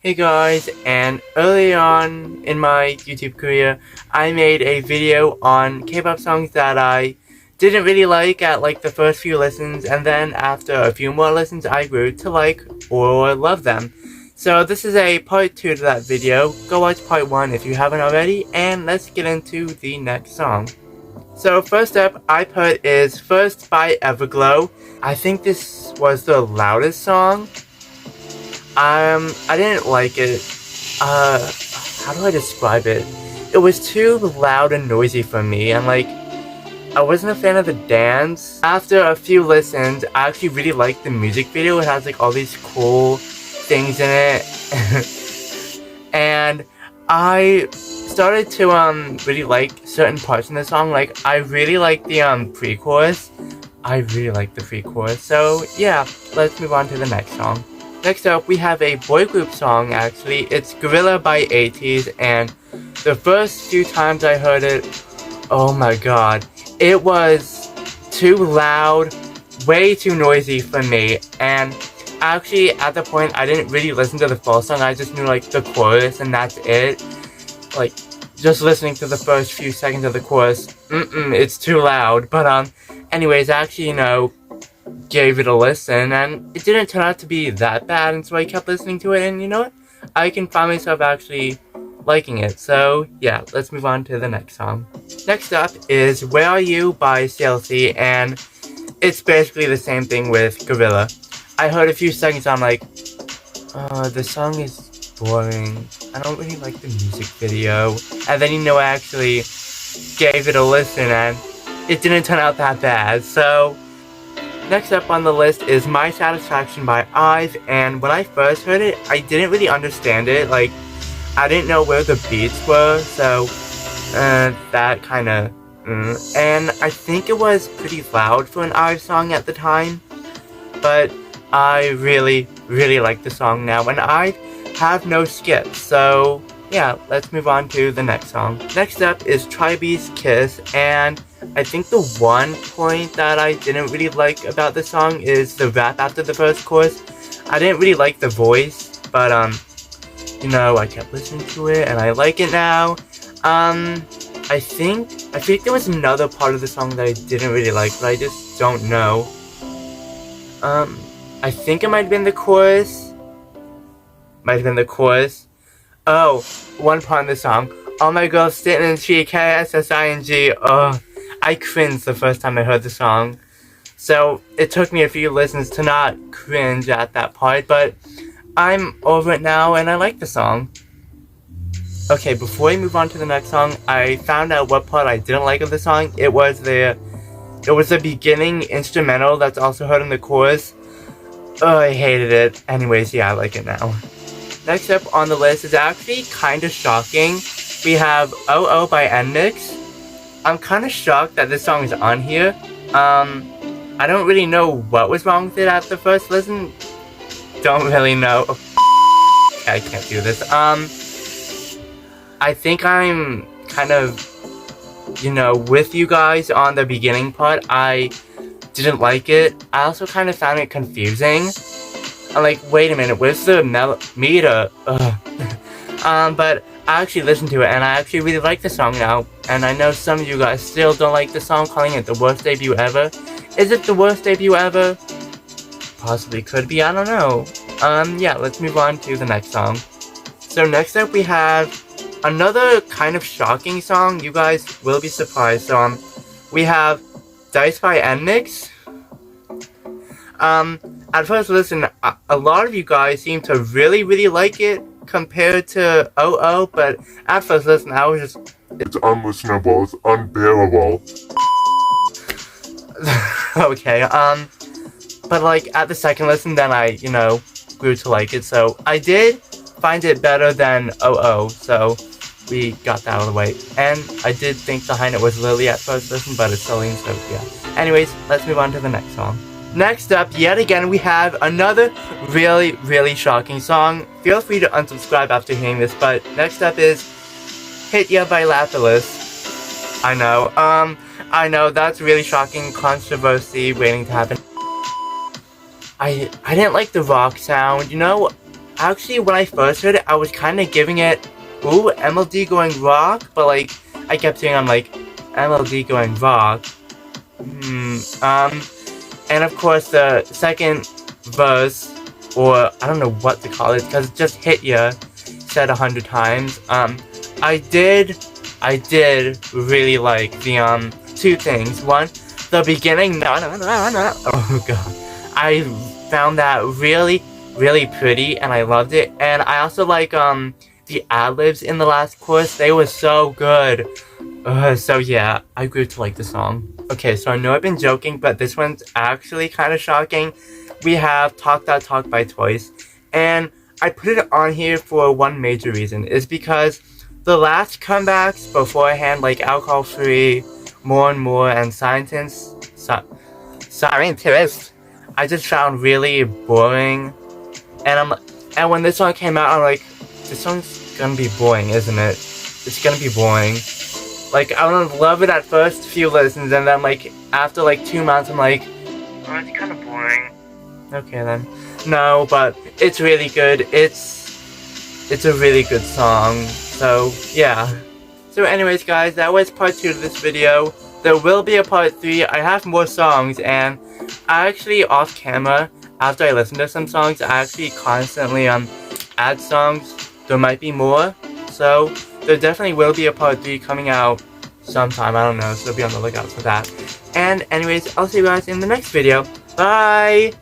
Hey guys, and early on in my YouTube career, I made a video on K-pop songs that I didn't really like at like the first few listens, and then after a few more listens I grew to like or love them. So this is a part 2 to that video. Go watch part 1 if you haven't already, and let's get into the next song. So first up I put is First by Everglow. I think this was the loudest song. I didn't like it. How do I describe it? It was too loud and noisy for me, and like, I wasn't a fan of the dance. After a few listens, I actually really liked the music video. It has like all these cool things in it. And I started to really like certain parts in the song. Like, I really like the pre-chorus. I really like the pre-chorus. So yeah, let's move on to the next song. Next up, we have a boy group song, actually. It's Gorilla by ATEEZ, and the first few times I heard it, oh my god, it was too loud, way too noisy for me, and actually, at the point, I didn't really listen to the full song, I just knew, like, the chorus, and that's it. Like, just listening to the first few seconds of the chorus, it's too loud, but, anyways, actually, gave it a listen, and it didn't turn out to be that bad, and so I kept listening to it, and you know what? I can find myself actually liking it, so yeah, let's move on to the next song. Next up is Where Are You by CLC, and it's basically the same thing with Gorilla. I heard a few seconds, I'm like, the song is boring, I don't really like the music video, and then I actually gave it a listen, and it didn't turn out that bad, so next up on the list is My Satisfaction by IVE, and when I first heard it, I didn't really understand it. Like, I didn't know where the beats were, so that kinda and I think it was pretty loud for an IVE song at the time, but I really like the song now, and I have no skips, so yeah, let's move on to the next song. Next up is TRIBE's Kiss, and I think the one point that I didn't really like about the song is the rap after the first chorus. I didn't really like the voice, but I kept listening to it and I like it now. I think there was another part of the song that I didn't really like, but I just don't know. I think it might have been the chorus. Oh, one part in the song. All my girls sitting in K-S-S-I-N-G. Oh, I cringed the first time I heard the song. So it took me a few listens to not cringe at that part, but I'm over it now and I like the song. Okay, before we move on to the next song, I found out what part I didn't like of the song. It was the beginning instrumental that's also heard in the chorus. Oh, I hated it. Anyways, yeah, I like it now. Next up on the list is actually kind of shocking. We have Oh by NMIXX. I'm kind of shocked that this song is on here. I don't really know what was wrong with it at the first listen. Don't really know. I can't do this. I think I'm kind of, with you guys on the beginning part. I didn't like it. I also kind of found it confusing. I'm like, wait a minute, where's the meter? But I actually listened to it, and I actually really like the song now. And I know some of you guys still don't like the song, calling it the worst debut ever. Is it the worst debut ever? Possibly could be, I don't know. Yeah, let's move on to the next song. So next up we have another kind of shocking song. You guys will be surprised. So, we have Dice by NMIXX. At first listen, a lot of you guys seem to really like it compared to Oh, but at first listen, I was just... It's unlistenable, it's unbearable. Okay, but like, at the second listen, then I, grew to like it, so I did find it better than Oh, so we got that out of the way. And I did think behind it was Lily at first listen, but it's Celine, so yeah. Anyways, let's move on to the next song. Next up, yet again, we have another really shocking song. Feel free to unsubscribe after hearing this, but next up is Hit Ya by Lapillus. I know, that's really shocking, controversy waiting to happen. I didn't like the rock sound, actually, when I first heard it, I was kind of giving it, ooh, MLD going rock, but like, I kept saying, I'm like, MLD going rock. And of course, the second verse, or I don't know what to call it, because it just hit ya, said 100 times. I did really like the, two things. One, the beginning, oh god, I found that really pretty, and I loved it. And I also like, the ad-libs in the last chorus, they were so good. So yeah, I grew to like the song. Okay, so I know I've been joking, but this one's actually kind of shocking. We have Talk That Talk by Twice, and I put it on here for one major reason, is because the last comebacks beforehand, like Alcohol Free, More and More, and Scientist, I just found really boring. And when this song came out, I'm like, this song's gonna be boring, isn't it? It's gonna be boring. Like, I don't love it at first few listens, and then like after like 2 months, I'm like, oh, it's kind of boring. Okay then. No, but it's really good. It's a really good song. So yeah. So anyways, guys, that was part 2 of this video. There will be a part 3. I have more songs, and I actually off camera, after I listen to some songs, I actually constantly add songs. There might be more. So there definitely will be a part 3 coming out sometime, I don't know, so be on the lookout for that. And anyways, I'll see you guys in the next video. Bye!